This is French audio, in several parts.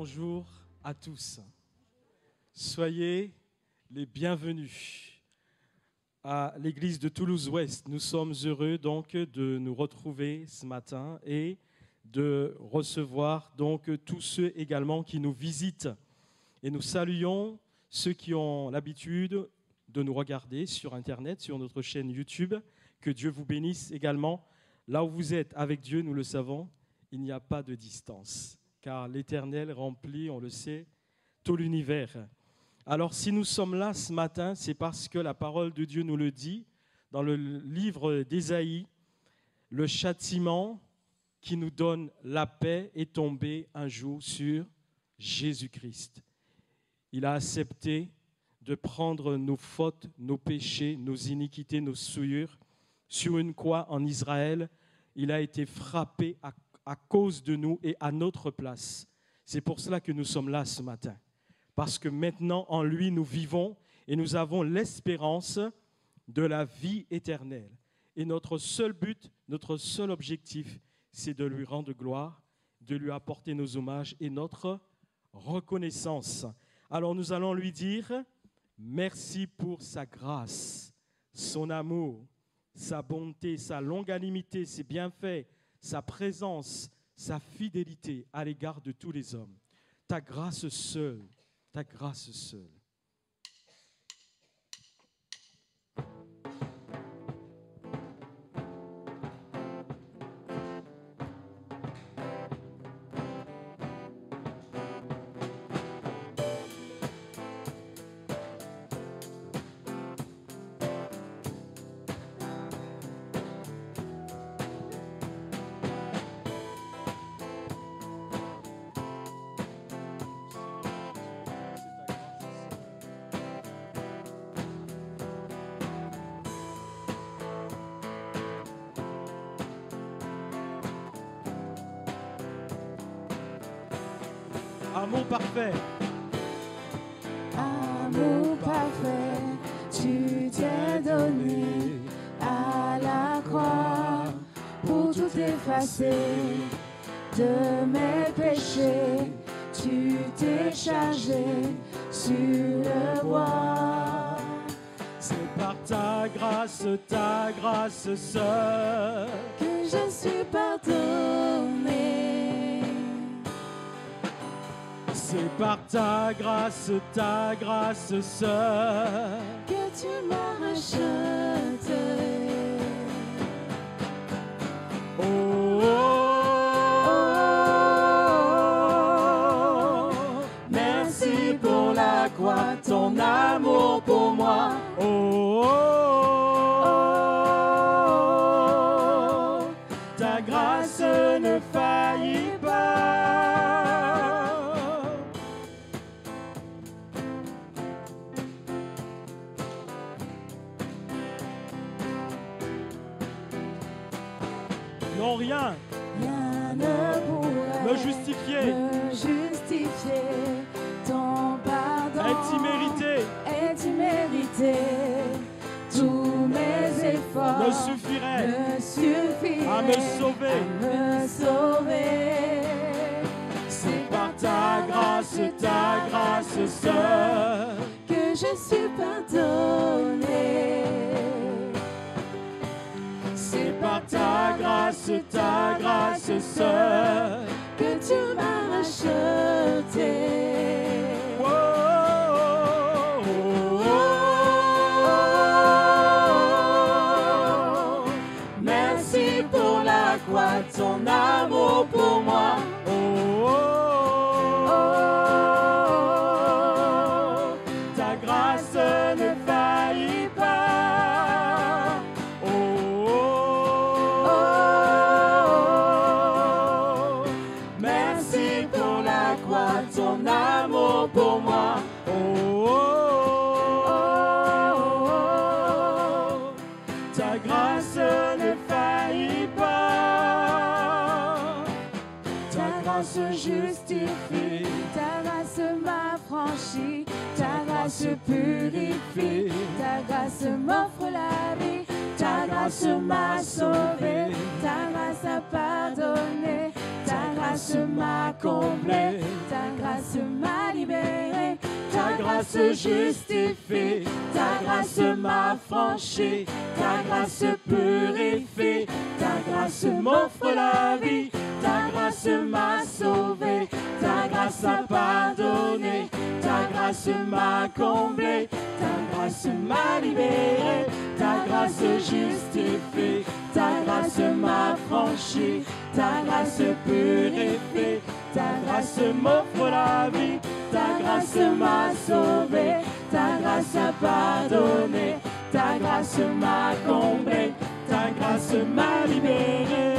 Bonjour à tous. Soyez les bienvenus à l'église de Toulouse-Ouest. Nous sommes heureux donc de nous retrouver ce matin et de recevoir donc tous ceux également qui nous visitent. Et nous saluons ceux qui ont l'habitude de nous regarder sur Internet, sur notre chaîne YouTube. Que Dieu vous bénisse également. Là où vous êtes avec Dieu, nous le savons, il n'y a pas de distance, car l'Éternel remplit, on le sait, tout l'univers. Alors si nous sommes là ce matin, c'est parce que la parole de Dieu nous le dit dans le livre d'Ésaïe. Le châtiment qui nous donne la paix est tombé un jour sur Jésus-Christ. Il a accepté de prendre nos fautes, nos péchés, nos iniquités, nos souillures sur une croix en Israël. Il a été frappé à cause de nous et à notre place. C'est pour cela que nous sommes là ce matin. Parce que maintenant, en lui, nous vivons et nous avons l'espérance de la vie éternelle. Et notre seul but, notre seul objectif, c'est de lui rendre gloire, de lui apporter nos hommages et notre reconnaissance. Alors nous allons lui dire merci pour sa grâce, son amour, sa bonté, sa longanimité, ses bienfaits, sa présence, sa fidélité à l'égard de tous les hommes. Ta grâce seule, ta grâce seule. Amour parfait. Amour parfait, tu t'es donné à la croix pour tout effacer de mes péchés. Tu t'es chargé sur le bois. C'est par ta grâce seule, que je suis pardonné. c'est par ta grâce seule, que tu m'as racheté. oh, oh, oh, Merci pour la croix, ton amour pour moi. oh, oh, oh, ta grâce ne faillit pas. Non, rien Ne pourrait me justifier, me justifier. Ton pardon est immérité, est immérité. Tous mes efforts ne suffirait ne suffiraient à me sauver. à me sauver. C'est par ta grâce seule, que je suis pardonné. c'est par ta grâce seule, Que tu m'as racheté. oh, oh, oh, oh. Merci pour la croix, ton amour pour moi. Oh, oh, oh, oh. Ta grâce ne faillit pas. Oh, oh, oh. Merci pour la croix, ton amour pour moi. Oh, oh, oh. Ta grâce ne faillit pas. Ta grâce justifie, ta grâce m'a franchi, ta grâce purifie, ta grâce m'offre la vie, ta grâce m'a sauvé, ta grâce a pardonné, ta grâce m'a m'a comblé, ta grâce m'a libéré, ta grâce justifie, ta grâce m'a franchi, ta grâce purifie, ta grâce m'offre la vie, ta grâce m'a sauvé, ta grâce a pardonné, ta grâce m'a comblé, ta grâce m'a libéré, ta grâce justifie, ta grâce m'a franchi, ta grâce purifie, ta grâce m'offre la vie, ta grâce m'a sauvé, ta grâce a pardonné, ta grâce m'a comblé, ta grâce m'a libéré.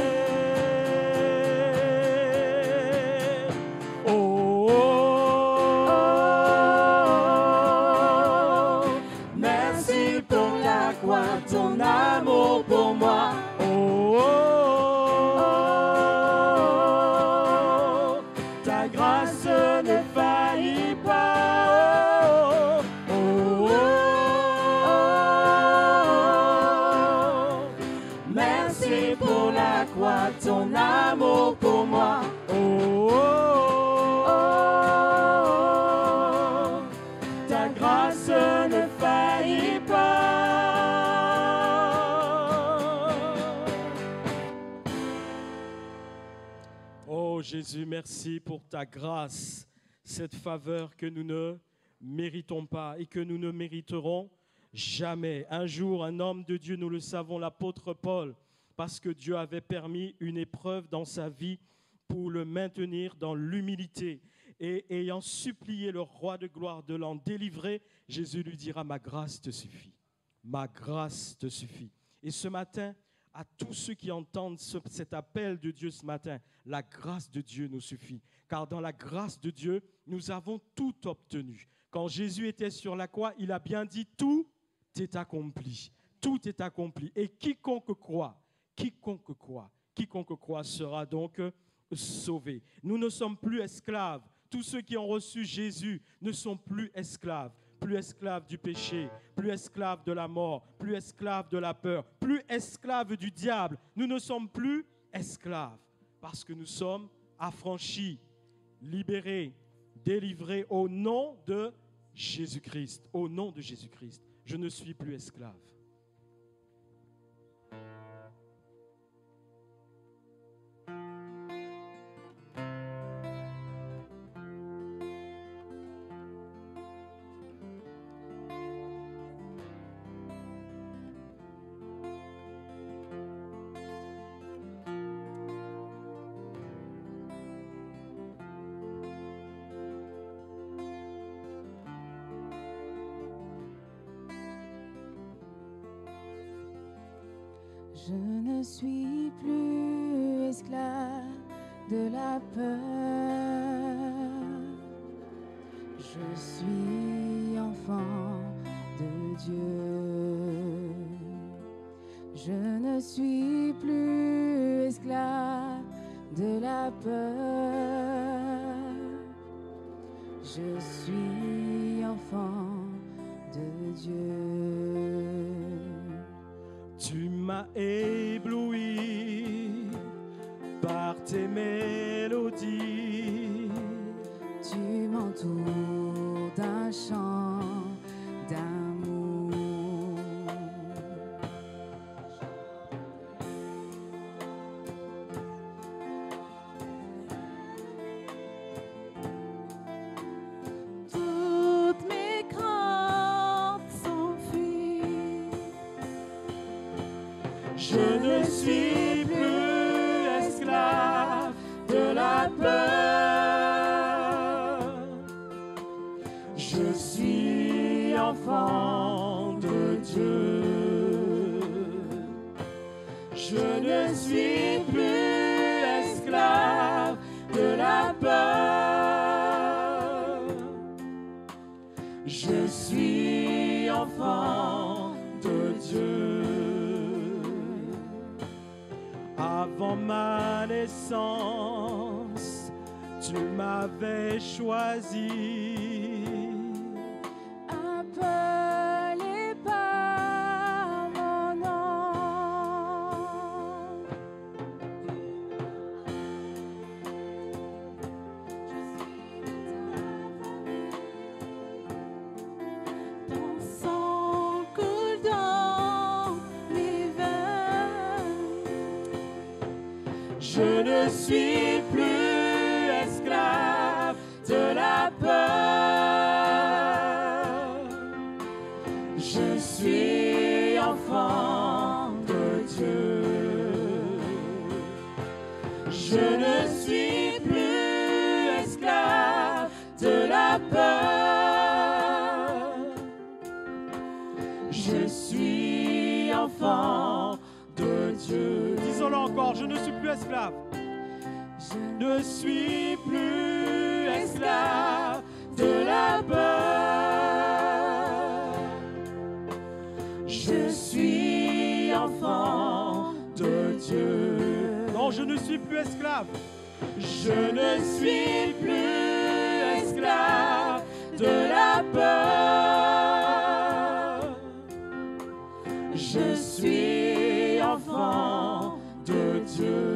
Oh, oh, oh, merci pour la croix, ton amour pour moi. Oh, oh, oh, ta grâce ne faillit pas. Oh, oh, oh, merci pour la croix, ton amour pour moi. Oh, oh, oh, ta grâce ne faillit pas. Oh Jésus, merci pour ta grâce, cette faveur que nous ne méritons pas et que nous ne mériterons jamais. Un jour, un homme de Dieu, nous le savons, l'apôtre Paul, parce que Dieu avait permis une épreuve dans sa vie pour le maintenir dans l'humilité. Et ayant supplié le roi de gloire de l'en délivrer, Jésus lui dira, ma grâce te suffit. Ma grâce te suffit. Et ce matin, à tous ceux qui entendent cet appel de Dieu ce matin, la grâce de Dieu nous suffit. Car dans la grâce de Dieu, nous avons tout obtenu. Quand Jésus était sur la croix, il a bien dit, tout est accompli. Tout est accompli. Et quiconque croit sera donc sauvé. Nous ne sommes plus esclaves. Tous ceux qui ont reçu Jésus ne sont plus esclaves du péché, plus esclaves de la mort, plus esclaves de la peur, plus esclaves du diable. Nous ne sommes plus esclaves parce que nous sommes affranchis, libérés, délivrés au nom de Jésus-Christ. Au nom de Jésus-Christ, je ne suis plus esclave. Je ne suis plus esclave de la peur. Je suis enfant de Dieu. Je ne suis plus esclave de la peur. Je suis enfant de Dieu. Tu m'as ébloui par tes mélodies. Tu m'entoures d'un chant d'amour. Toutes mes craintes s'enfuient. Je ne suis plus esclave de la peur. Je suis enfant de Dieu. Je ne suis plus esclave de la peur. Je suis enfant de Dieu. Avant ma naissance, tu m'avais choisi. Appelé par mon nom. Je ne suis plus esclave de la peur. Je suis enfant de Dieu. Je ne suis plus esclave de la peur. Je suis enfant de Dieu. Disons-le encore, je ne suis plus esclave. Je ne suis plus esclave de la peur. Je suis enfant de Dieu. Non, je ne suis plus esclave. Je ne suis plus esclave de la peur. Je suis enfant de Dieu.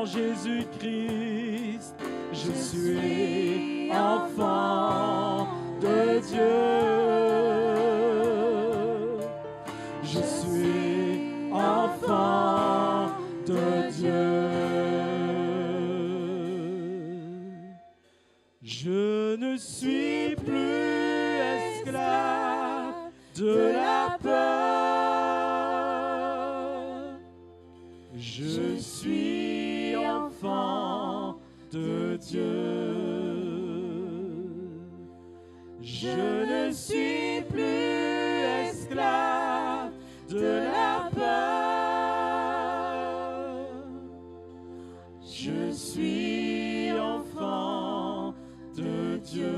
Jésus-Christ, je suis enfant de Dieu. Je suis enfant de Dieu. Je ne suis plus esclave de la peur. Je suis enfant de Dieu. Je ne suis plus esclave de la peur. Je suis enfant de Dieu.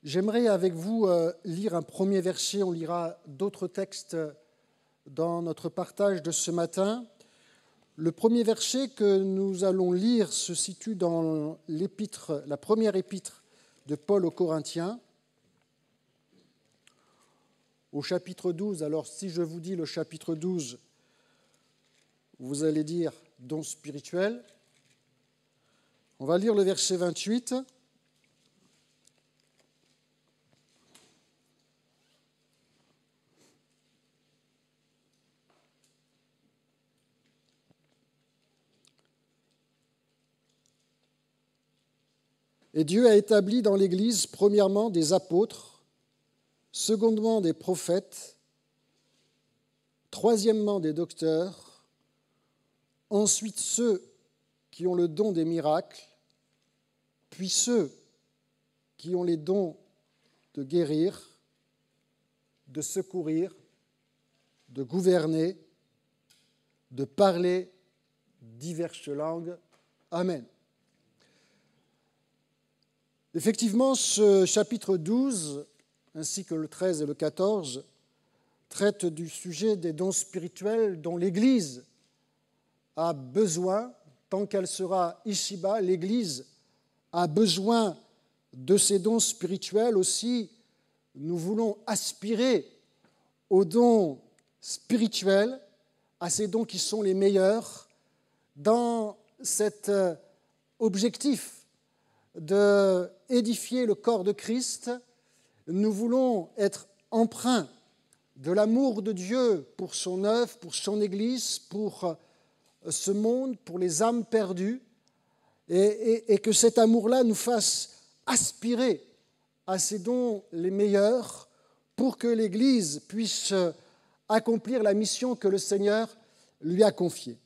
J'aimerais avec vous lire un premier verset. On lira d'autres textes dans notre partage de ce matin. Le premier verset que nous allons lire se situe dans l'épître, la première épître de Paul aux Corinthiens, au chapitre 12. Alors, si je vous dis le chapitre 12, vous allez dire don spirituel. On va lire le verset 28. Et Dieu a établi dans l'Église, premièrement, des apôtres, secondement, des prophètes, troisièmement, des docteurs, ensuite ceux qui ont le don des miracles, puis ceux qui ont les dons de guérir, de secourir de gouverner, de parler diverses langues. Amen. Effectivement, ce chapitre 12, ainsi que le 13 et le 14, traitent du sujet des dons spirituels dont l'Église a besoin, tant qu'elle sera ici-bas, l'Église a besoin de ces dons spirituels aussi. Nous voulons aspirer aux dons spirituels, à ces dons qui sont les meilleurs, dans cet objectif d'édifier le corps de Christ. Nous voulons être empreints de l'amour de Dieu pour son œuvre, pour son Église, pour ce monde, pour les âmes perdues, et que cet amour-là nous fasse aspirer à ces dons les meilleurs pour que l'Église puisse accomplir la mission que le Seigneur lui a confiée.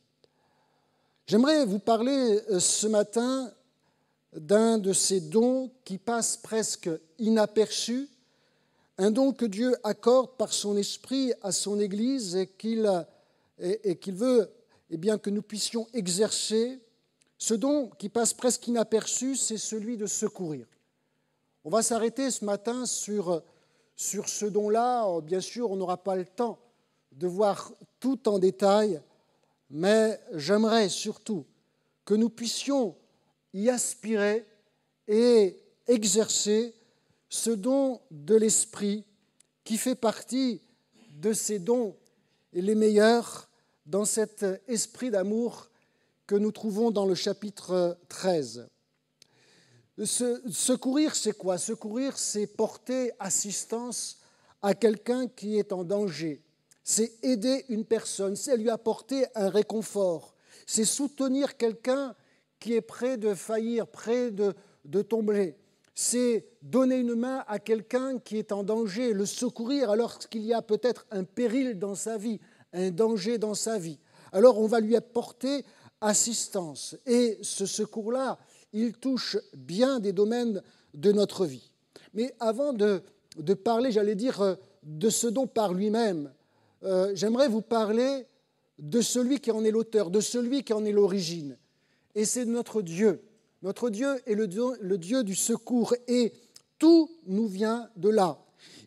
J'aimerais vous parler ce matin d'un de ces dons qui passe presque inaperçu, un don que Dieu accorde par son esprit à son Église et qu'il veut que nous puissions exercer. Ce don qui passe presque inaperçu, c'est celui de secourir. On va s'arrêter ce matin sur ce don-là. Bien sûr, on n'aura pas le temps de voir tout en détail, mais j'aimerais surtout que nous puissions y aspirer et exercer ce don de l'Esprit qui fait partie de ces dons les meilleurs dans cet esprit d'amour que nous trouvons dans le chapitre 13. Secourir, c'est quoi? Secourir, c'est porter assistance à quelqu'un qui est en danger. C'est aider une personne, c'est lui apporter un réconfort. C'est soutenir quelqu'un qui est près de faillir, près de tomber. C'est donner une main à quelqu'un qui est en danger, le secourir alors qu'il y a peut-être un péril dans sa vie, un danger dans sa vie. Alors on va lui apporter assistance. Et ce secours-là, il touche bien des domaines de notre vie. Mais avant de parler, j'allais dire, de ce don par lui-même, j'aimerais vous parler de celui qui en est l'auteur, de celui qui en est l'origine. Et c'est notre Dieu. Notre Dieu est le Dieu du secours et tout nous vient de là.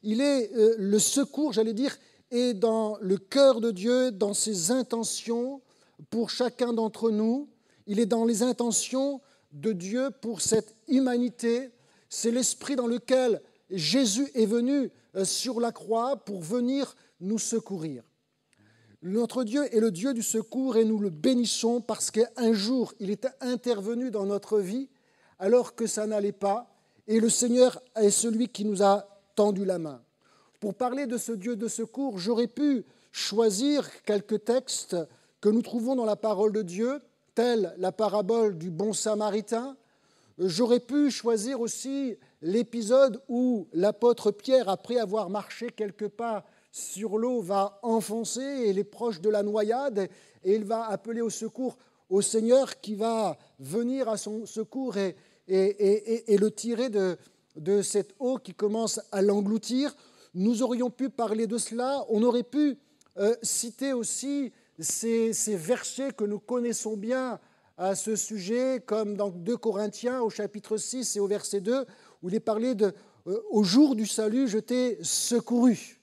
Il est le secours, j'allais dire, est dans le cœur de Dieu, dans ses intentions pour chacun d'entre nous. Il est dans les intentions de Dieu pour cette humanité. C'est l'esprit dans lequel Jésus est venu sur la croix pour venir nous secourir. Notre Dieu est le Dieu du secours et nous le bénissons parce qu'un jour, il est intervenu dans notre vie alors que ça n'allait pas et le Seigneur est celui qui nous a tendu la main. Pour parler de ce Dieu de secours, j'aurais pu choisir quelques textes que nous trouvons dans la parole de Dieu, telle la parabole du bon samaritain. J'aurais pu choisir aussi l'épisode où l'apôtre Pierre, après avoir marché quelques pas sur l'eau, va enfoncer et il est proche de la noyade et il va appeler au secours au Seigneur qui va venir à son secours et le tirer de cette eau qui commence à l'engloutir. Nous aurions pu parler de cela. On aurait pu citer aussi ces versets que nous connaissons bien à ce sujet, comme dans 2 Corinthiens au chapitre 6 et au verset 2, où il est parlé de « Au jour du salut, je t'ai secouru ».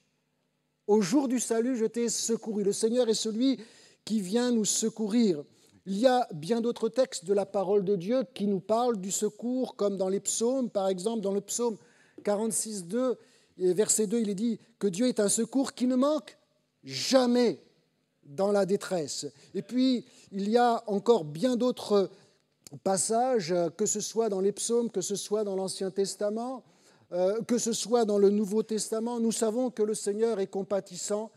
Au jour du salut, je t'ai secouru. Le Seigneur est celui qui vient nous secourir. Il y a bien d'autres textes de la parole de Dieu qui nous parlent du secours, comme dans les psaumes. Par exemple, dans le psaume 46, 2, verset 2, il est dit que Dieu est un secours qui ne manque jamais dans la détresse. Et puis, il y a encore bien d'autres passages, que ce soit dans les psaumes, que ce soit dans l'Ancien Testament, que ce soit dans le Nouveau Testament. Nous savons que le Seigneur est compatissant,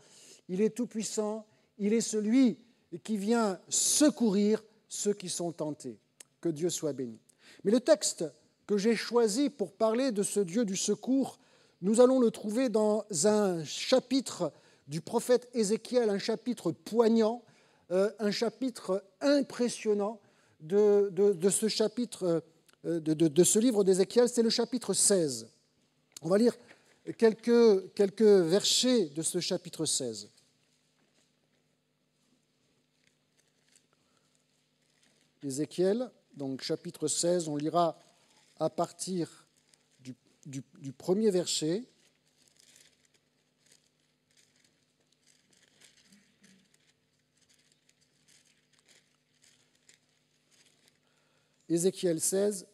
il est tout-puissant, il est celui qui vient secourir ceux qui sont tentés. Que Dieu soit béni. Mais le texte que j'ai choisi pour parler de ce Dieu du secours, nous allons le trouver dans un chapitre du prophète Ézéchiel, un chapitre poignant, un chapitre impressionnant de ce chapitre, de ce livre d'Ézéchiel, c'est le chapitre 16. On va lire quelques versets de ce chapitre 16. Ézéchiel, donc chapitre 16, on lira à partir du premier verset. Ézéchiel 16,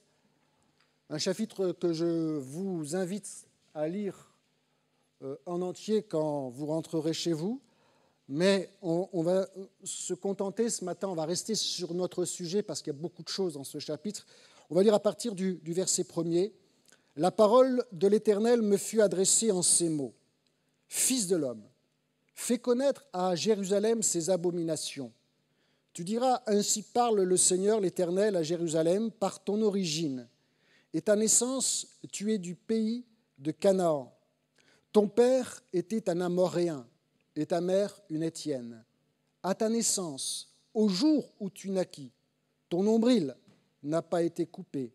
un chapitre que je vous invite à lire en entier quand vous rentrerez chez vous, mais on va se contenter ce matin, on va rester sur notre sujet parce qu'il y a beaucoup de choses dans ce chapitre. On va lire à partir du verset 1er. « La parole de l'Éternel me fut adressée en ces mots. Fils de l'homme, fais connaître à Jérusalem ses abominations. Tu diras, ainsi parle le Seigneur l'Éternel à Jérusalem, par ton origine et ta naissance, tu es du pays de Canaan. Ton père était un Amoréen et ta mère une Étienne. À ta naissance, au jour où tu naquis, ton nombril n'a pas été coupé.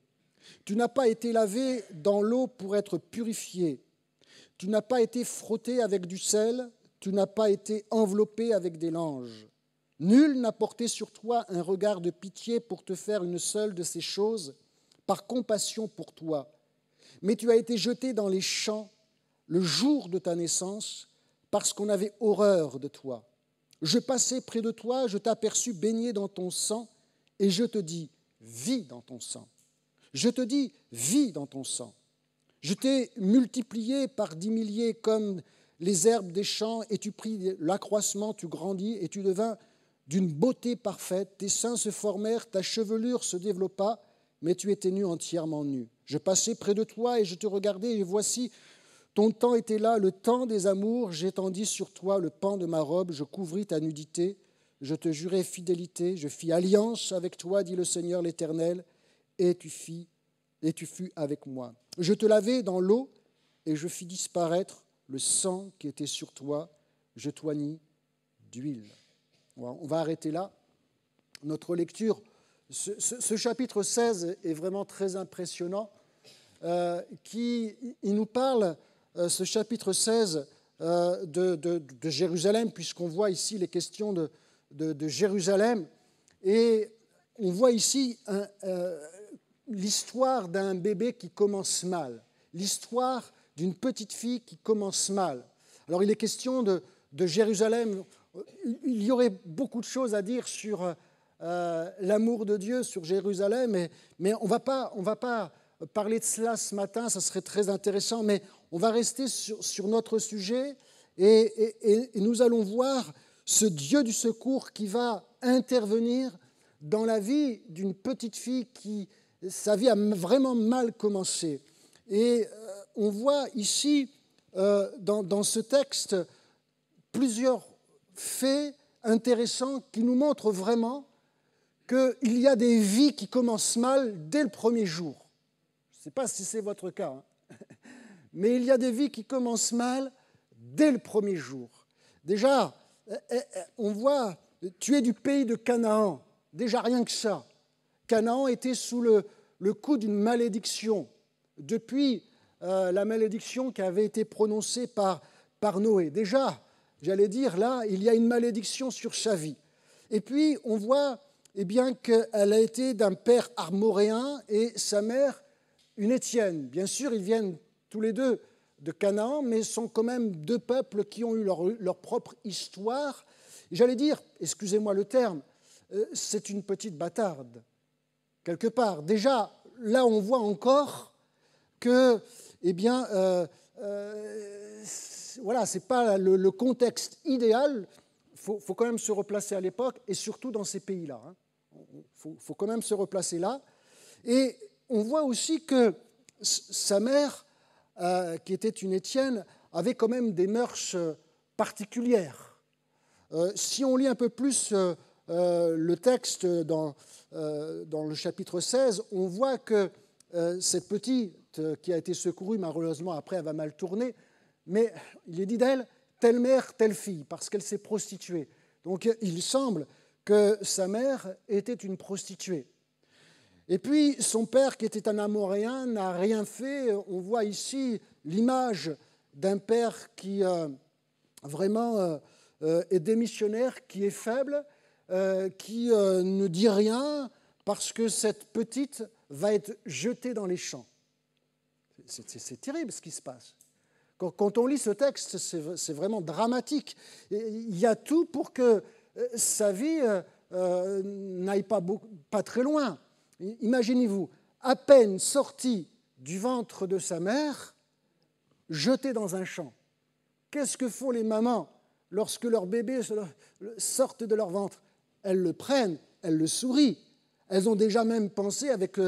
Tu n'as pas été lavé dans l'eau pour être purifié. Tu n'as pas été frotté avec du sel. Tu n'as pas été enveloppé avec des langes. Nul n'a porté sur toi un regard de pitié pour te faire une seule de ces choses, par compassion pour toi. Mais tu as été jeté dans les champs le jour de ta naissance, parce qu'on avait horreur de toi. Je passais près de toi, je t'aperçus baigné dans ton sang, et je te dis, vis dans ton sang. Je te dis, vis dans ton sang. Je t'ai multiplié par 10 milliers comme les herbes des champs, et tu pris l'accroissement, tu grandis, et tu devins d'une beauté parfaite. Tes seins se formèrent, ta chevelure se développa, mais tu étais nu, entièrement nu. Je passais près de toi, et je te regardais, et voici, ton temps était là, le temps des amours, j'étendis sur toi le pan de ma robe, je couvris ta nudité, je te jurai fidélité, je fis alliance avec toi, dit le Seigneur l'Éternel, et tu fus avec moi. Je te lavai dans l'eau, et je fis disparaître le sang qui était sur toi, je t'oignis d'huile. On va arrêter là. Notre lecture, ce chapitre 16 est vraiment très impressionnant, il nous parle, ce chapitre 16, de Jérusalem, puisqu'on voit ici les questions de Jérusalem, et on voit ici l'histoire d'un bébé qui commence mal, l'histoire d'une petite fille qui commence mal. Alors il est question de Jérusalem, il y aurait beaucoup de choses à dire sur l'amour de Dieu, sur Jérusalem, mais on va pas parler de cela ce matin, ça serait très intéressant, mais on va rester sur notre sujet et nous allons voir ce Dieu du secours qui va intervenir dans la vie d'une petite fille qui, sa vie a vraiment mal commencé. Et on voit ici, dans ce texte, plusieurs faits intéressants qui nous montrent vraiment qu'il y a des vies qui commencent mal dès le premier jour. Je ne sais pas si c'est votre cas, mais il y a des vies qui commencent mal dès le premier jour. Déjà, on voit, tu es du pays de Canaan, déjà rien que ça. Canaan était sous le coup d'une malédiction, depuis la malédiction qui avait été prononcée par Noé. Déjà, j'allais dire, là, il y a une malédiction sur sa vie. Et puis, on voit qu'elle a été d'un père amoréen et sa mère une Étienne. Bien sûr, ils viennent tous les deux de Canaan, mais sont quand même deux peuples qui ont eu leur propre histoire. Et j'allais dire, excusez-moi le terme, c'est une petite bâtarde, quelque part. Déjà, là, on voit encore que, voilà, ce n'est pas le contexte idéal. Il faut quand même se replacer à l'époque, et surtout dans ces pays-là. Il faut quand même se replacer là. Et on voit aussi que sa mère, qui était une Étienne, avait quand même des mœurs particulières. Si on lit un peu plus le texte dans le chapitre 16, on voit que cette petite qui a été secourue, malheureusement après elle va mal tourner, mais il est dit d'elle, telle mère, telle fille, parce qu'elle s'est prostituée. Donc il semble que sa mère était une prostituée. Et puis son père, qui était un Amoréen, n'a rien fait. On voit ici l'image d'un père qui vraiment est démissionnaire, qui est faible, qui ne dit rien, parce que cette petite va être jetée dans les champs. C'est terrible ce qui se passe. Quand on lit ce texte, c'est vraiment dramatique. Il y a tout pour que sa vie n'aille pas très loin. Imaginez-vous, à peine sortie du ventre de sa mère, jetée dans un champ. Qu'est-ce que font les mamans lorsque leurs bébés sortent de leur ventre? Elles le prennent, elles le sourient. Elles ont déjà même pensé avec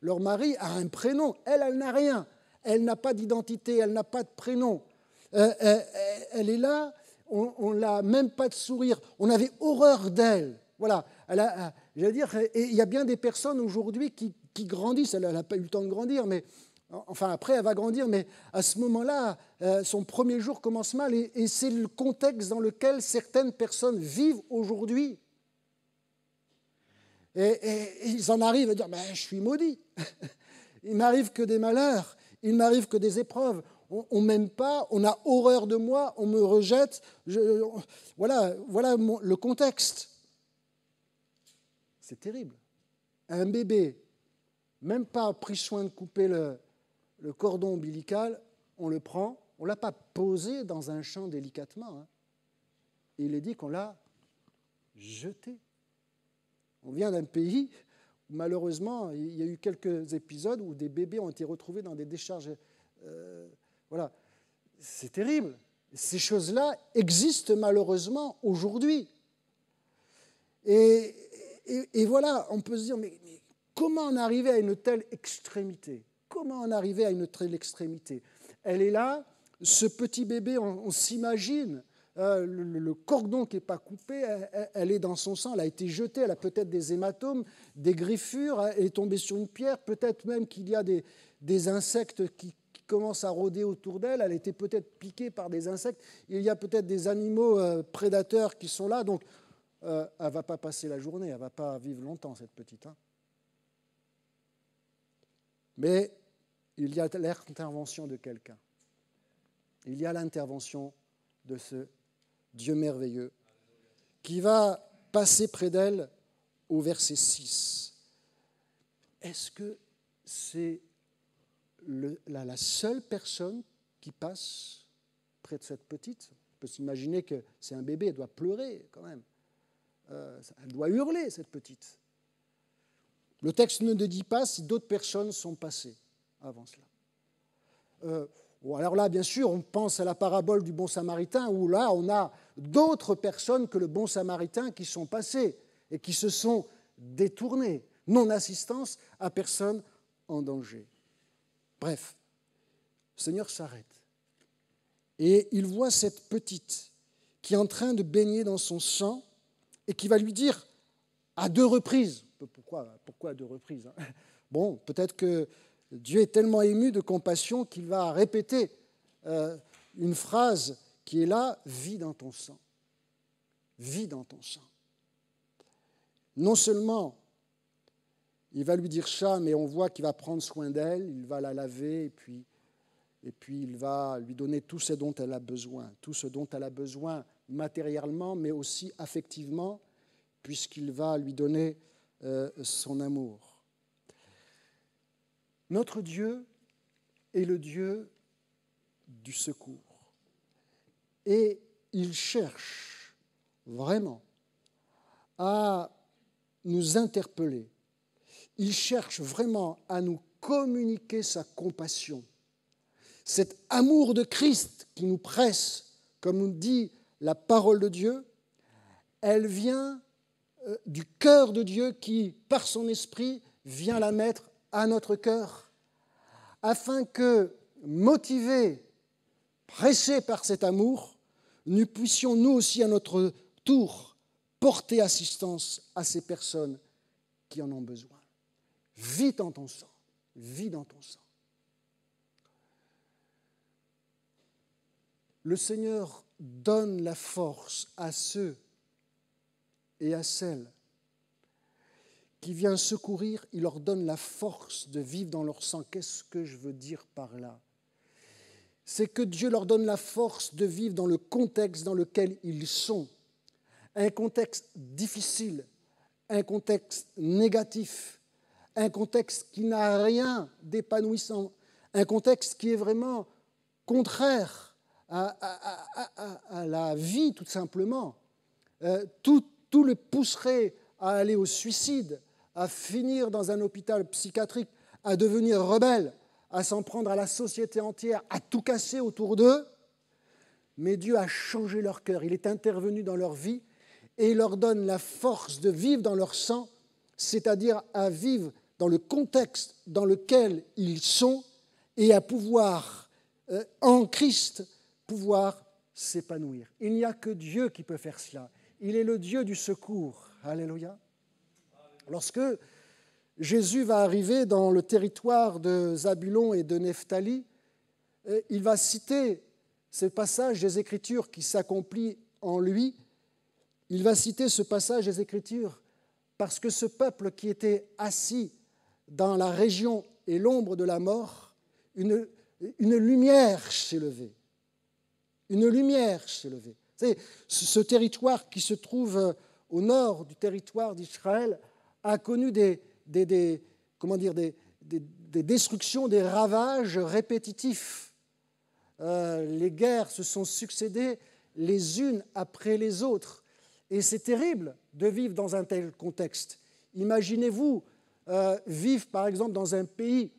leur mari à un prénom. Elle n'a rien. Elle n'a pas d'identité, elle n'a pas de prénom. Elle est là, on ne l'a même pas de sourire. On avait horreur d'elle. Voilà. J'allais dire, et il y a bien des personnes aujourd'hui qui grandissent. Elle n'a pas eu le temps de grandir, mais enfin après elle va grandir. Mais à ce moment-là, son premier jour commence mal, et c'est le contexte dans lequel certaines personnes vivent aujourd'hui. Et ils en arrivent à dire, je suis maudit. Il m'arrive que des malheurs. Il m'arrive que des épreuves. On ne m'aime pas, on a horreur de moi, on me rejette. Voilà le contexte. C'est terrible. Un bébé, même pas pris soin de couper le cordon ombilical, on le prend, on ne l'a pas posé dans un champ délicatement. Hein. Il est dit qu'on l'a jeté. On vient d'un pays où malheureusement, il y a eu quelques épisodes où des bébés ont été retrouvés dans des décharges. Voilà, c'est terrible. Ces choses-là existent malheureusement aujourd'hui. Et voilà, on peut se dire, mais comment en arriver à une telle extrémité? Comment en arriver à une telle extrémité? Elle est là, ce petit bébé, on s'imagine, le cordon qui n'est pas coupé, elle est dans son sang, elle a été jetée, elle a peut-être des hématomes, des griffures, elle est tombée sur une pierre, peut-être même qu'il y a des insectes qui commencent à rôder autour d'elle, elle a été peut-être piquée par des insectes, il y a peut-être des animaux prédateurs qui sont là, donc elle ne va pas passer la journée, elle ne va pas vivre longtemps, cette petite. Hein. Mais il y a l'intervention de quelqu'un. Il y a l'intervention de ce Dieu merveilleux qui va passer près d'elle au verset 6. Est-ce que c'est la seule personne qui passe près de cette petite? On peut s'imaginer que c'est un bébé, elle doit pleurer quand même. Elle doit hurler, cette petite. Le texte ne dit pas si d'autres personnes sont passées avant cela. Alors là, bien sûr, on pense à la parabole du bon samaritain, où là, on a d'autres personnes que le bon samaritain qui sont passées et qui se sont détournées. Non-assistance à personne en danger. Bref, le Seigneur s'arrête. Et il voit cette petite qui est en train de baigner dans son sang et qui va lui dire à 2 reprises. Pourquoi à 2 reprises? Bon, peut-être que Dieu est tellement ému de compassion qu'il va répéter une phrase qui est là, « Vis dans ton sang. Vis dans ton sang. » Non seulement il va lui dire ça, mais on voit qu'il va prendre soin d'elle, il va la laver, et puis il va lui donner tout ce dont elle a besoin, tout ce dont elle a besoin matériellement, mais aussi affectivement, puisqu'il va lui donner son amour. Notre Dieu est le Dieu du secours. Et il cherche vraiment à nous interpeller. Il cherche vraiment à nous communiquer sa compassion. Cet amour de Christ qui nous presse, comme nous dit la parole de Dieu, elle vient du cœur de Dieu qui, par son esprit, vient la mettre à notre cœur, afin que, motivés, pressés par cet amour, nous puissions nous aussi à notre tour porter assistance à ces personnes qui en ont besoin. Vis dans ton sang, vis dans ton sang. Le Seigneur donne la force à ceux et à celles qui viennent secourir, il leur donne la force de vivre dans leur sang. Qu'est-ce que je veux dire par là? C'est que Dieu leur donne la force de vivre dans le contexte dans lequel ils sont. Un contexte difficile, un contexte négatif, un contexte qui n'a rien d'épanouissant, un contexte qui est vraiment contraire à la vie, tout simplement. Tout le pousserait à aller au suicide, à finir dans un hôpital psychiatrique, à devenir rebelle, à s'en prendre à la société entière, à tout casser autour d'eux. Mais Dieu a changé leur cœur, il est intervenu dans leur vie et il leur donne la force de vivre dans leur sang, c'est-à-dire à vivre dans le contexte dans lequel ils sont et à pouvoir, en Christ, pouvoir s'épanouir. Il n'y a que Dieu qui peut faire cela. Il est le Dieu du secours. Alléluia. Lorsque Jésus va arriver dans le territoire de Zabulon et de Nephtali, il va citer ce passage des Écritures qui s'accomplit en lui. Il va citer ce passage des Écritures parce que ce peuple qui était assis dans la région et l'ombre de la mort, une lumière s'est levée. Une lumière s'est levée. C'est ce territoire qui se trouve au nord du territoire d'Israël a connu des destructions, des ravages répétitifs. Les guerres se sont succédées les unes après les autres. Et c'est terrible de vivre dans un tel contexte. Imaginez-vous vivre, par exemple, dans un pays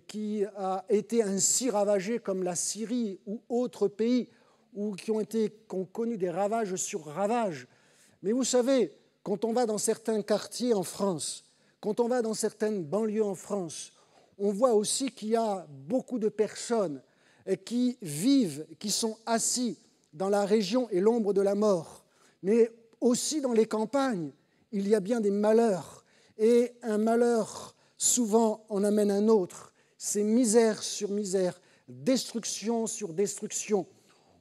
qui a été ainsi ravagé comme la Syrie ou autres pays ou qui ont connu des ravages sur ravages. Mais vous savez, quand on va dans certains quartiers en France, quand on va dans certaines banlieues en France, on voit aussi qu'il y a beaucoup de personnes qui vivent, qui sont assis dans la région et l'ombre de la mort. Mais aussi dans les campagnes, il y a bien des malheurs. Et un malheur, souvent, en amène un autre. C'est misère sur misère, destruction sur destruction.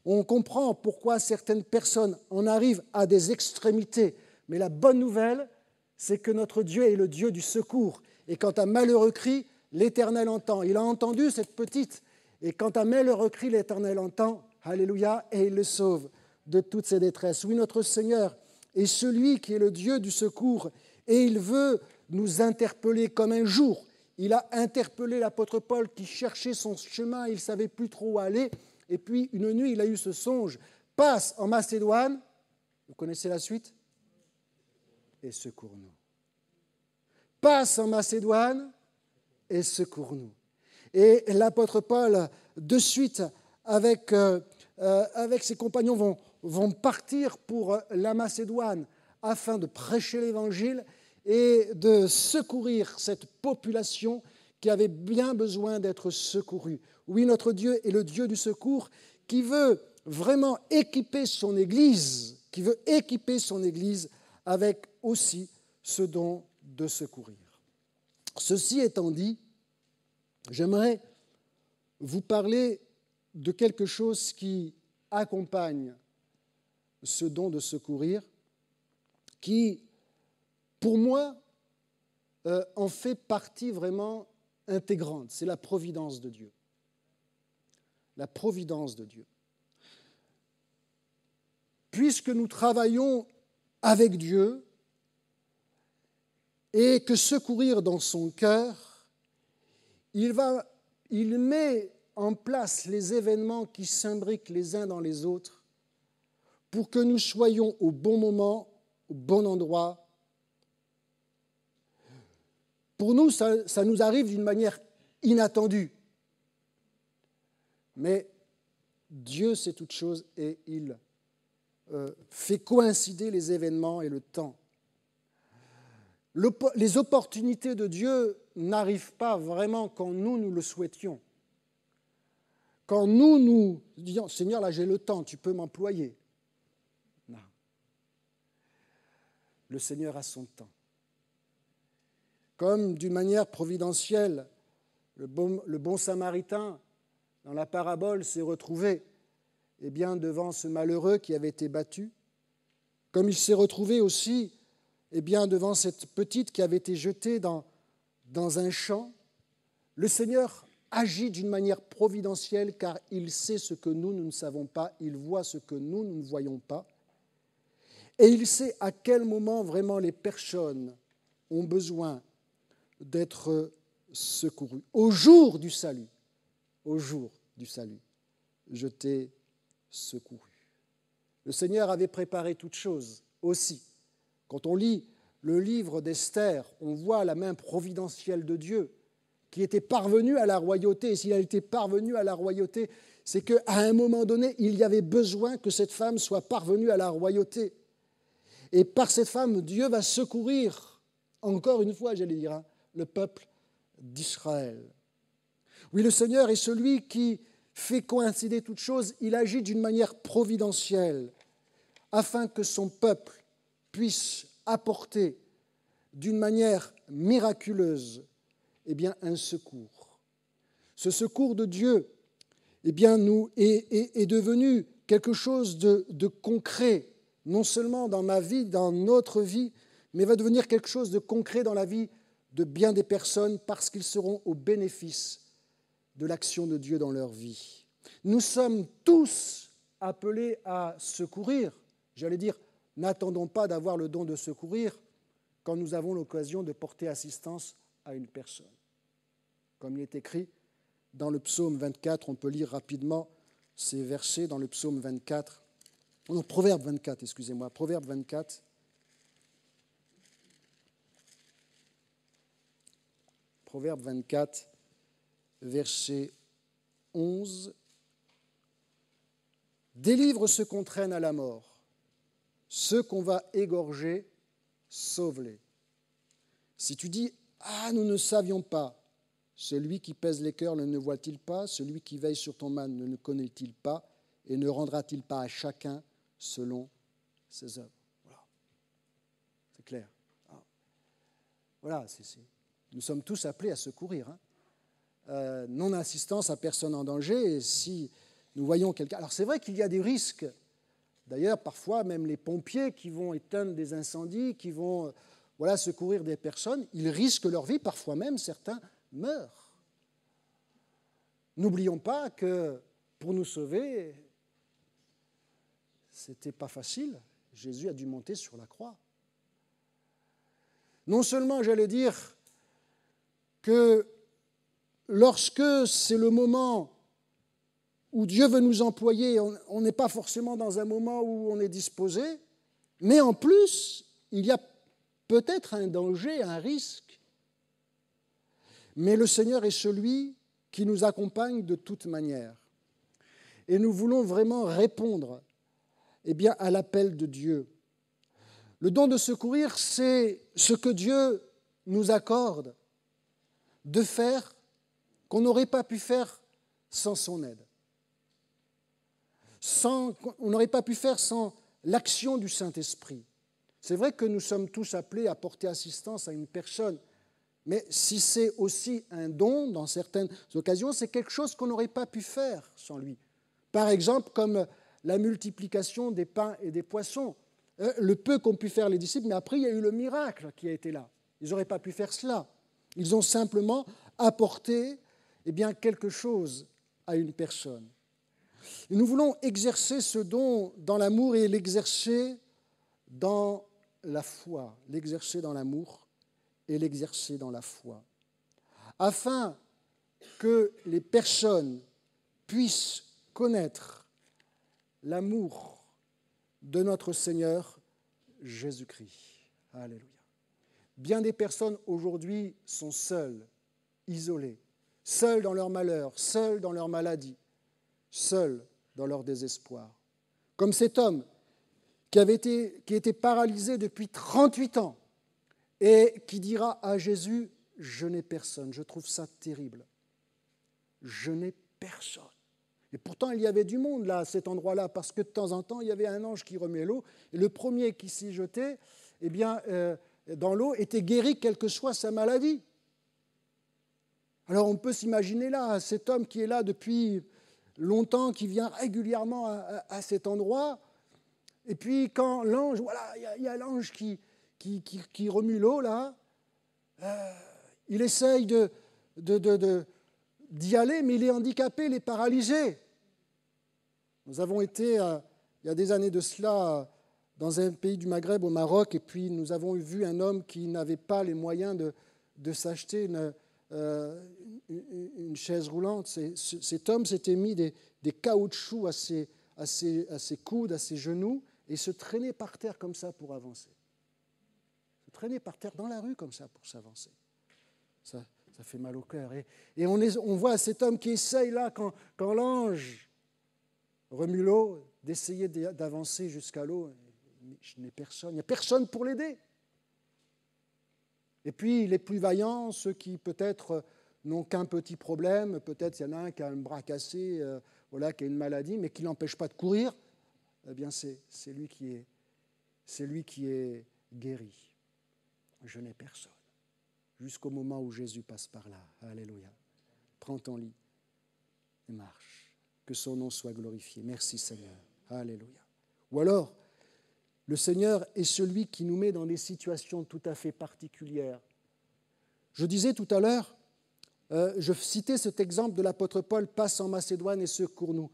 On comprend pourquoi certaines personnes en arrivent à des extrémités. Mais la bonne nouvelle, c'est que notre Dieu est le Dieu du secours. Et quand un malheureux crie, l'Éternel entend. Il a entendu cette petite. Et quand un malheureux crie, l'Éternel entend. Alléluia. Et il le sauve de toutes ses détresses. Oui, notre Seigneur est celui qui est le Dieu du secours. Et il veut nous interpeller comme un jour. Il a interpellé l'apôtre Paul qui cherchait son chemin, il ne savait plus trop où aller. Et puis, une nuit, il a eu ce songe. Passe en Macédoine. Vous connaissez la suite ? Et secours-nous. Passe en Macédoine et secours-nous. Et l'apôtre Paul, de suite, avec ses compagnons, vont partir pour la Macédoine afin de prêcher l'Évangile et de secourir cette population qui avait bien besoin d'être secourue. Oui, notre Dieu est le Dieu du secours qui veut vraiment équiper son Église, avec aussi ce don de secourir. Ceci étant dit, j'aimerais vous parler de quelque chose qui accompagne ce don de secourir, qui, pour moi, en fait partie vraiment intégrante. C'est la providence de Dieu. La providence de Dieu. Puisque nous travaillons avec Dieu et que secourir dans son cœur, il met en place les événements qui s'imbriquent les uns dans les autres pour que nous soyons au bon moment, au bon endroit. Pour nous, ça nous arrive d'une manière inattendue. Mais Dieu sait toutes choses et il fait coïncider les événements et le temps. Les opportunités de Dieu n'arrivent pas vraiment quand nous le souhaitions. Quand nous disons « Seigneur, là j'ai le temps, tu peux m'employer ». Non. Le Seigneur a son temps. Comme d'une manière providentielle, le bon samaritain, dans la parabole, s'est retrouvé devant ce malheureux qui avait été battu, comme il s'est retrouvé aussi devant cette petite qui avait été jetée dans un champ. Le Seigneur agit d'une manière providentielle car il sait ce que nous ne savons pas, il voit ce que nous ne voyons pas. Et il sait à quel moment vraiment les personnes ont besoin d'être secourues. Au jour du salut, je t'ai secouru. Le Seigneur avait préparé toutes choses aussi. Quand on lit le livre d'Esther, on voit la main providentielle de Dieu qui était parvenu à la royauté. Et s'il a été parvenu à la royauté, c'est qu'à un moment donné, il y avait besoin que cette femme soit parvenue à la royauté. Et par cette femme, Dieu va secourir, encore une fois, j'allais dire, le peuple d'Israël. Oui, le Seigneur est celui qui fait coïncider toutes choses. Il agit d'une manière providentielle afin que son peuple puisse apporter d'une manière miraculeuse un secours. Ce secours de Dieu est devenu quelque chose de concret, non seulement dans ma vie, dans notre vie, mais va devenir quelque chose de concret dans la vie de bien des personnes parce qu'ils seront au bénéfice de l'action de Dieu dans leur vie. Nous sommes tous appelés à secourir. J'allais dire, n'attendons pas d'avoir le don de secourir quand nous avons l'occasion de porter assistance à une personne. Comme il est écrit dans le psaume 24, on peut lire rapidement ces versets dans le psaume 24, non, Proverbe 24, excusez-moi, Proverbe 24. Proverbe 24, verset 11. Délivre ceux qu'on traîne à la mort, ceux qu'on va égorger, sauve-les. Si tu dis, ah, nous ne savions pas, celui qui pèse les cœurs ne voit-il pas, celui qui veille sur ton mal ne connaît-il pas, et ne rendra-t-il pas à chacun selon ses œuvres. Voilà. C'est clair. Voilà, nous sommes tous appelés à secourir. Non-assistance à personne en danger, et si nous voyons quelqu'un... Alors c'est vrai qu'il y a des risques. D'ailleurs, parfois, même les pompiers qui vont éteindre des incendies, qui vont secourir des personnes, ils risquent leur vie, parfois même certains meurent. N'oublions pas que pour nous sauver, ce n'était pas facile. Jésus a dû monter sur la croix. Non seulement, j'allais dire, que lorsque c'est le moment où Dieu veut nous employer, on n'est pas forcément dans un moment où on est disposé, mais en plus, il y a peut-être un danger, un risque. Mais le Seigneur est celui qui nous accompagne de toute manière. Et nous voulons vraiment répondre à l'appel de Dieu. Le don de secourir, c'est ce que Dieu nous accorde de faire qu'on n'aurait pas pu faire sans son aide. On n'aurait pas pu faire sans l'action du Saint-Esprit. C'est vrai que nous sommes tous appelés à porter assistance à une personne, mais si c'est aussi un don, dans certaines occasions, c'est quelque chose qu'on n'aurait pas pu faire sans lui. Par exemple, comme la multiplication des pains et des poissons. Le peu qu'ont pu faire les disciples, mais après, il y a eu le miracle qui a été là. Ils n'auraient pas pu faire cela. Ils ont simplement apporté quelque chose à une personne. Et nous voulons exercer ce don dans l'amour et l'exercer dans la foi. L'exercer dans l'amour et l'exercer dans la foi. Afin que les personnes puissent connaître l'amour de notre Seigneur Jésus-Christ. Alléluia. Bien des personnes aujourd'hui sont seules, isolées, seules dans leur malheur, seules dans leur maladie, seules dans leur désespoir. Comme cet homme qui était paralysé depuis 38 ans et qui dira à Jésus, « Je n'ai personne ». Je trouve ça terrible. Je n'ai personne. Et pourtant, il y avait du monde là, à cet endroit-là, parce que de temps en temps, il y avait un ange qui remuait l'eau, et le premier qui s'y jetait, dans l'eau, était guéri, quelle que soit sa maladie. Alors on peut s'imaginer là, cet homme qui est là depuis longtemps, qui vient régulièrement à cet endroit, et puis quand l'ange, il y a l'ange qui remue l'eau là, il essaye d'y aller, mais il est handicapé, il est paralysé. Nous avons été, il y a des années de cela, dans un pays du Maghreb, au Maroc, et puis nous avons vu un homme qui n'avait pas les moyens de s'acheter une chaise roulante. Cet homme s'était mis des caoutchoucs à ses coudes, à ses genoux, et se traînait par terre comme ça pour avancer. Se traînait par terre dans la rue comme ça pour s'avancer. Ça fait mal au cœur. Et on voit cet homme qui essaye là, quand l'ange remue l'eau, d'essayer d'avancer jusqu'à l'eau. Je n'ai personne, il n'y a personne pour l'aider. Et puis les plus vaillants, ceux qui peut-être n'ont qu'un petit problème, peut-être il y en a un qui a un bras cassé, qui a une maladie, mais qui ne l'empêche pas de courir, eh bien c'est lui qui est guéri. Je n'ai personne. Jusqu'au moment où Jésus passe par là. Alléluia. Prends ton lit et marche. Que son nom soit glorifié. Merci Seigneur. Alléluia. Ou alors, le Seigneur est celui qui nous met dans des situations tout à fait particulières. Je disais tout à l'heure, je citais cet exemple de l'apôtre Paul, passe en Macédoine et secours-nous.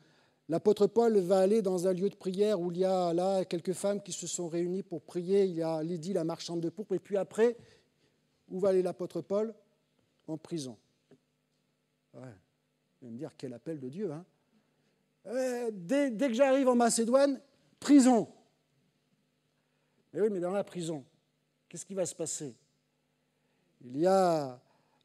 L'apôtre Paul va aller dans un lieu de prière où il y a là quelques femmes qui se sont réunies pour prier. Il y a Lydie, la marchande de pourpre, et puis après, où va aller l'apôtre Paul ? En prison. Ouais. Vous allez me dire quel appel de Dieu. Hein ? Dès que j'arrive en Macédoine, prison. Mais oui, mais dans la prison, qu'est-ce qui va se passer ? Il y a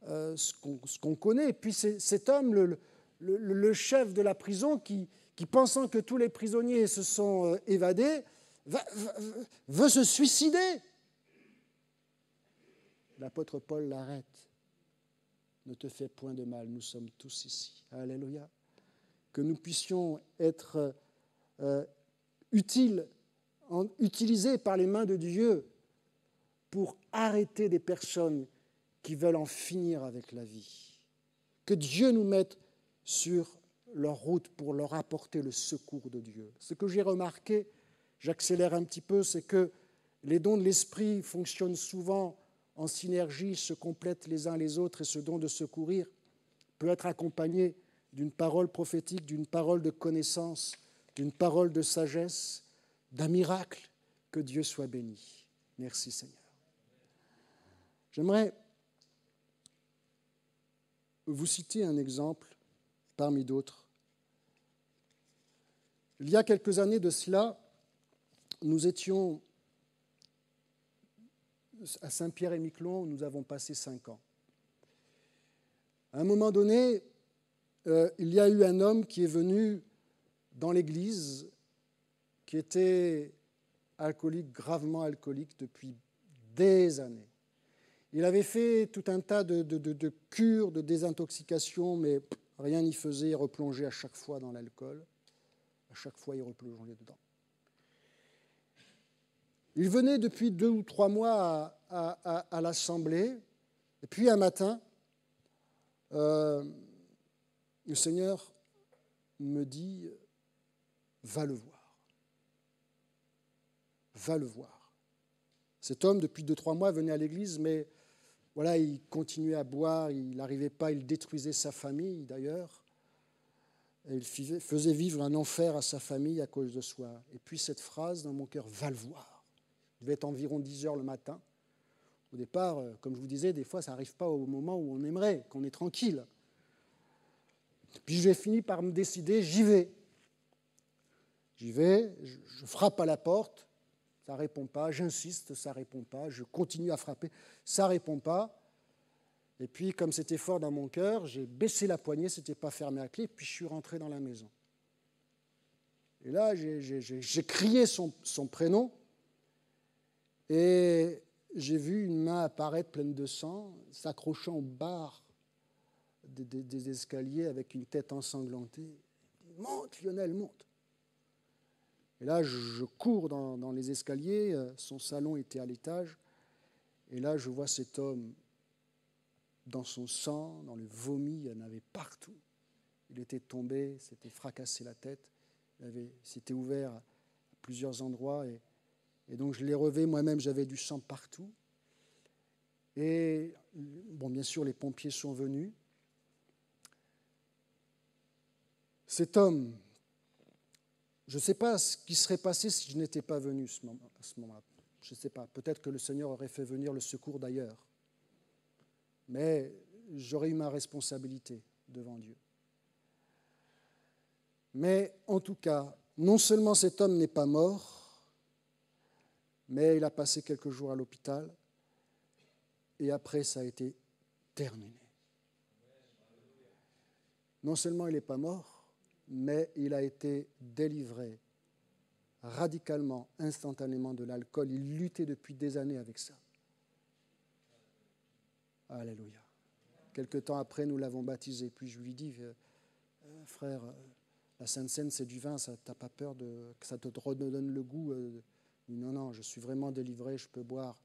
ce qu'on connaît, et puis cet homme, le chef de la prison, qui pensant que tous les prisonniers se sont évadés, veut se suicider. L'apôtre Paul l'arrête. Ne te fais point de mal, nous sommes tous ici. Alléluia. Que nous puissions être utilisés par les mains de Dieu pour arrêter des personnes qui veulent en finir avec la vie. Que Dieu nous mette sur leur route pour leur apporter le secours de Dieu. Ce que j'ai remarqué, j'accélère un petit peu, c'est que les dons de l'esprit fonctionnent souvent en synergie, se complètent les uns les autres, et ce don de secourir peut être accompagné d'une parole prophétique, d'une parole de connaissance, d'une parole de sagesse, d'un miracle. Que Dieu soit béni. Merci Seigneur. J'aimerais vous citer un exemple parmi d'autres. Il y a quelques années de cela, nous étions à Saint-Pierre-et-Miquelon, où nous avons passé 5 ans. À un moment donné, il y a eu un homme qui est venu dans l'église, qui était alcoolique, gravement alcoolique depuis des années. Il avait fait tout un tas de cures, de désintoxication, mais rien n'y faisait, il replongeait à chaque fois dans l'alcool. À chaque fois, il replongeait dedans. Il venait depuis 2 ou 3 mois à l'assemblée, et puis un matin, le Seigneur me dit « Va le voir. Va le voir. » Cet homme, depuis 2-3 mois, venait à l'église, mais voilà, il continuait à boire, il n'arrivait pas, il détruisait sa famille d'ailleurs. Et il faisait vivre un enfer à sa famille à cause de soi. Et puis cette phrase dans mon cœur, va le voir. Il devait être environ 10 heures le matin. Au départ, comme je vous disais, des fois, ça n'arrive pas au moment où on aimerait, qu'on est tranquille. Puis j'ai fini par me décider, j'y vais. J'y vais, je frappe à la porte, ça ne répond pas, j'insiste, ça ne répond pas, je continue à frapper, ça ne répond pas. Et puis, comme c'était fort dans mon cœur, j'ai baissé la poignée, ce n'était pas fermé à clé, puis je suis rentré dans la maison. Et là, j'ai crié son prénom, et j'ai vu une main apparaître pleine de sang, s'accrochant aux barres des escaliers avec une tête ensanglantée. « Monte, Lionel, monte !» Et là, je cours dans les escaliers, son salon était à l'étage, et là, je vois cet homme dans son sang, dans le vomi, il y en avait partout. Il était tombé, s'était fracassé la tête, s'était ouvert à plusieurs endroits, et donc je l'ai relevé, moi-même j'avais du sang partout. Et bon, bien sûr, les pompiers sont venus. Cet homme Je ne sais pas ce qui serait passé si je n'étais pas venu à ce moment-là. Je ne sais pas. Peut-être que le Seigneur aurait fait venir le secours d'ailleurs. Mais j'aurais eu ma responsabilité devant Dieu. Mais en tout cas, non seulement cet homme n'est pas mort, mais il a passé quelques jours à l'hôpital et après ça a été terminé. Non seulement il n'est pas mort, mais il a été délivré radicalement, instantanément de l'alcool. Il luttait depuis des années avec ça. Alléluia. Quelque temps après, nous l'avons baptisé. Puis je lui dis, frère, la Sainte Seine, c'est du vin, tu n'as pas peur que ça te redonne le goût? Il dit, non, je suis vraiment délivré, je peux boire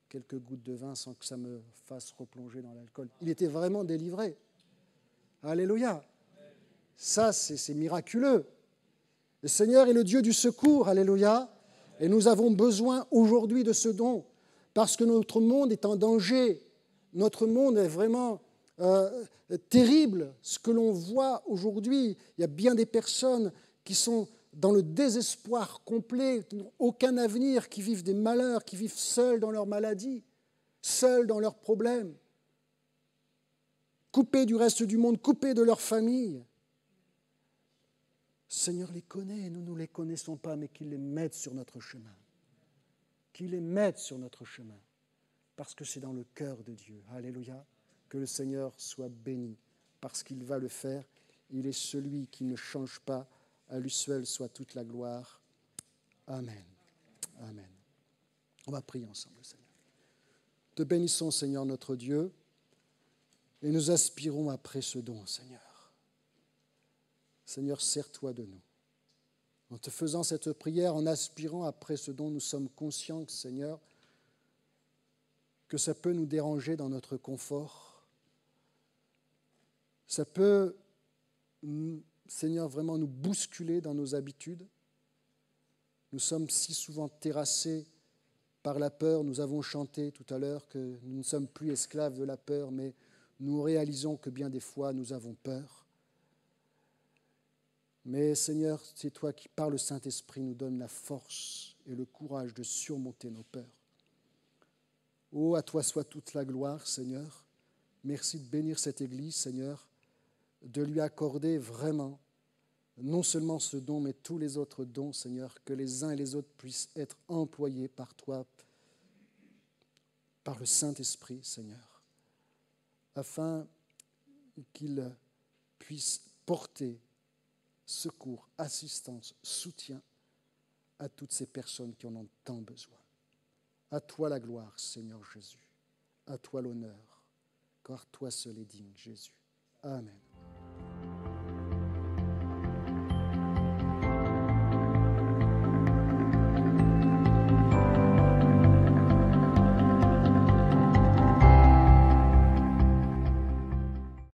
quelques gouttes de vin sans que ça me fasse replonger dans l'alcool. Il était vraiment délivré. Alléluia. Ça, c'est miraculeux. Le Seigneur est le Dieu du secours. Alléluia. Et nous avons besoin aujourd'hui de ce don parce que notre monde est en danger. Notre monde est vraiment terrible. Ce que l'on voit aujourd'hui, il y a bien des personnes qui sont dans le désespoir complet, qui n'ont aucun avenir, qui vivent des malheurs, qui vivent seuls dans leur maladie, seuls dans leurs problèmes, coupés du reste du monde, coupés de leur famille. Le Seigneur les connaît, nous ne les connaissons pas, mais qu'il les mette sur notre chemin. Qu'il les mette sur notre chemin, parce que c'est dans le cœur de Dieu. Alléluia, que le Seigneur soit béni, parce qu'il va le faire. Il est celui qui ne change pas. À lui seul soit toute la gloire. Amen. Amen. On va prier ensemble, Seigneur. Te bénissons, Seigneur, notre Dieu, et nous aspirons après ce don, Seigneur. Seigneur, sers-toi de nous. En te faisant cette prière, en aspirant après ce don, nous sommes conscients, Seigneur, que ça peut nous déranger dans notre confort. Ça peut, Seigneur, vraiment nous bousculer dans nos habitudes. Nous sommes si souvent terrassés par la peur. Nous avons chanté tout à l'heure que nous ne sommes plus esclaves de la peur, mais nous réalisons que bien des fois, nous avons peur. Mais Seigneur, c'est toi qui, par le Saint-Esprit, nous donne la force et le courage de surmonter nos peurs. Oh, à toi soit toute la gloire, Seigneur. Merci de bénir cette Église, Seigneur, de lui accorder vraiment, non seulement ce don, mais tous les autres dons, Seigneur, que les uns et les autres puissent être employés par toi, par le Saint-Esprit, Seigneur, afin qu'il puisse porter secours, assistance, soutien à toutes ces personnes qui en ont tant besoin. À toi la gloire, Seigneur Jésus. À toi l'honneur, car toi seul est digne, Jésus. Amen.